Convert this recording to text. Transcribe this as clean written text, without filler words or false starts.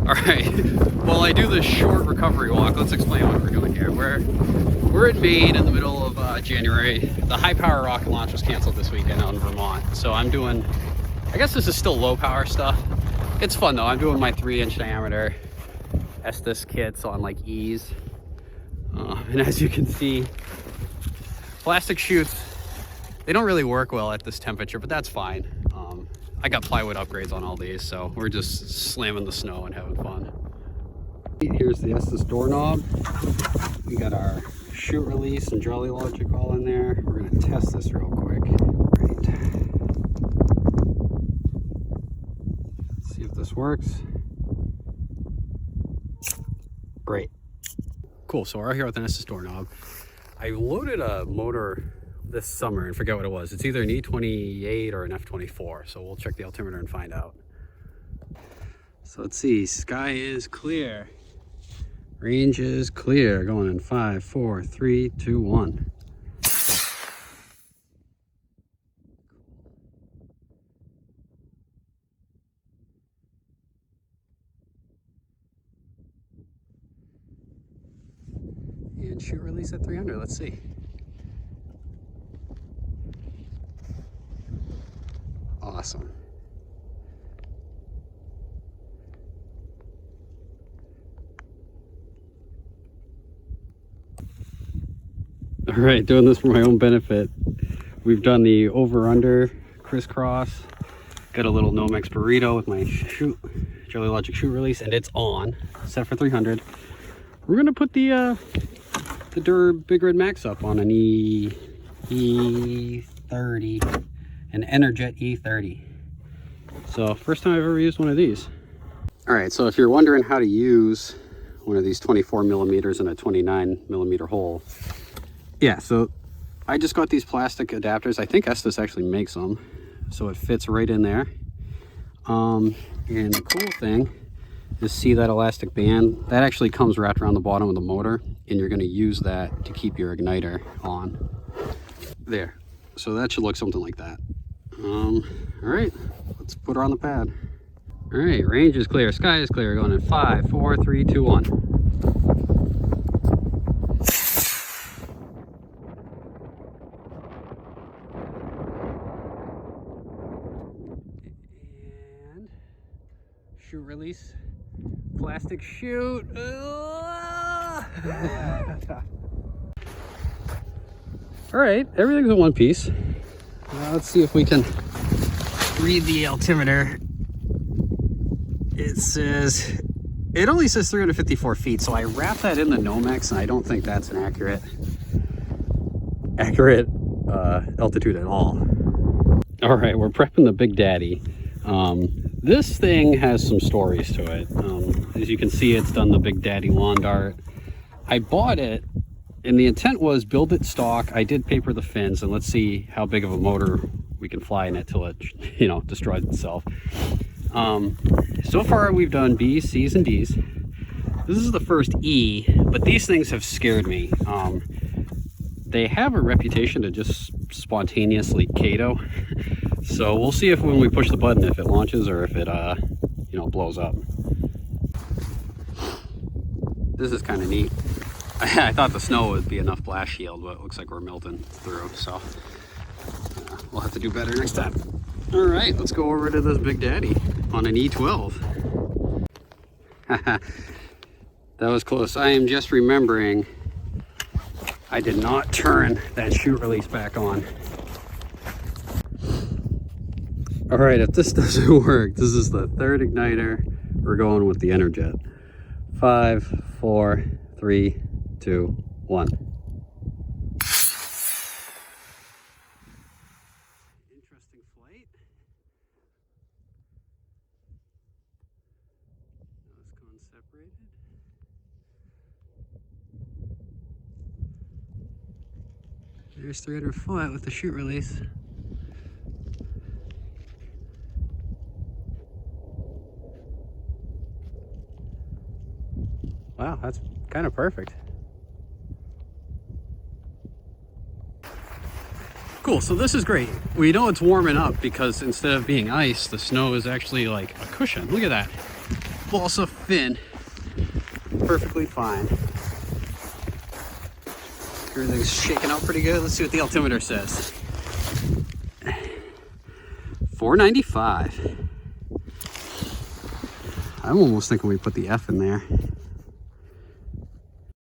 All right, well, I do this short recovery walk. Let's explain what we're doing here. We're in Maine in the middle of January. The high power rocket launch was canceled this weekend out in Vermont. So I'm doing, I guess this is still low power stuff. It's fun though. I'm doing my 3-inch diameter Estes kit, so on like E's. And as you can see, plastic chutes, they don't really work well at this temperature, but that's fine. I got plywood upgrades on all these, so we're just slamming the snow and having fun. Here's the Estes Doorknob. We got our chute release and jolly logic all in there. We're gonna test this real quick. Right. Let's see if this works. Great. Cool, so we're out here with an Estes Doorknob. I loaded a motor this summer and forget what it was. It's either an E28 or an F24, so we'll check the altimeter and find out. So let's see, sky is clear. Range is clear, going in 5, 4, 3, 2, 1. And chute release at 300, let's see. Awesome. All right, doing this for my own benefit. We've done the over-under crisscross. Got a little Nomex burrito with my chute, Jelly Logic chute release, and it's on, set for 300. We're gonna put the Big Red Max up on an E30, an Enerjet E30. So first time I've ever used one of these. All right, so if you're wondering how to use one of these 24 millimeters in a 29 millimeter hole, yeah, so I just got these plastic adapters. I think Estes actually makes them, so it fits right in there. And the cool thing is, see that elastic band? That actually comes wrapped around the bottom of the motor, and you're gonna use that to keep your igniter on. There, so that should look something like that. All right, let's put her on the pad. All right, range is clear, sky is clear, going in 5, 4, 3, 2, 1. And chute release, plastic chute. All right, everything's in one piece. Let's see if we can read the altimeter. It only says 354 feet, so I wrapped that in the Nomex, and I don't think that's an accurate altitude at all. All right, we're prepping the Big Daddy. This thing has some stories to it. As you can see, it's done the Big Daddy lawn dart. I bought it, and the intent was build it stock. I did paper the fins, and let's see how big of a motor we can fly in it till it, destroys itself. So far we've done B's, C's, and D's. This is the first E, but these things have scared me. They have a reputation to just spontaneously KO. So we'll see if when we push the button, if it launches or if it, blows up. This is kind of neat. I thought the snow would be enough blast shield, but it looks like we're melting through, so we'll have to do better next time. All right, let's go over to this Big Daddy on an E12. That was close. I am just remembering I did not turn that chute release back on. All right, if this doesn't work, this is the third igniter. We're going with the Enerjet. 5, 4, 3, 2, 1. Interesting flight. Now it's going separated. There's 300 foot with the chute release. Wow, that's kind of perfect. Cool, so this is great. We know it's warming up because instead of being ice, the snow is actually like a cushion. Look at that. balsa fin perfectly fine. Everything's shaking out pretty good. Let's see what the altimeter says. 495. I'm almost thinking we put the F in there.